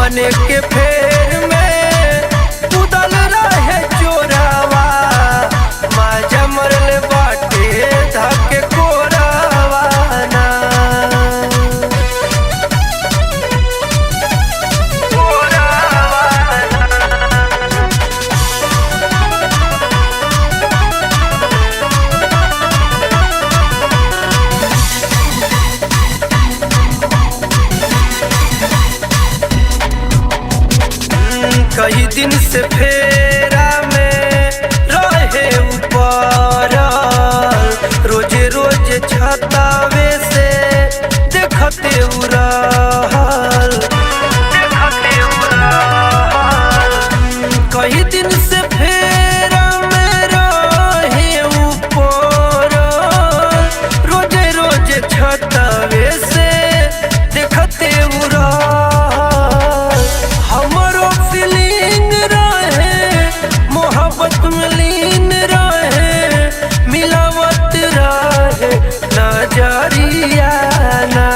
बने के फेर में उदल रहे चोरावा, माजा मरले बाटे धके कोरावा ना। कई दिन से फेरा में रहे ऊपर, रोजे रोजे छतावे से देखते उड़ाल। कई दिन से फेरा में रहे ऊपर, रोजे रोजे छतावे से देखते उड़ाल। हमरो फीलिंग रहे मोहब्बत में लीन रहे, मिलावत रहे नजरिया ना।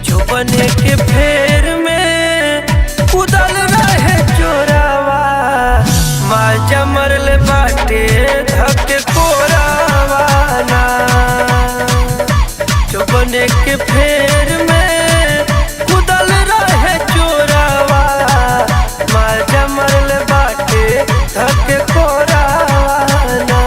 जो बने के फेर में उदल रहे चोरावा, माजा मरले बाटे धके कोरावा ना। जो बने के फेर में उदल रहे चोरावा, माजा मरले बाटे धके कोरावा ना।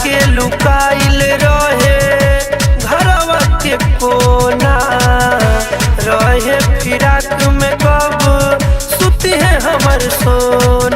के लुकाइल रहे घरवा के कोना, रहे फिराक में कब सुती है हमर सोना।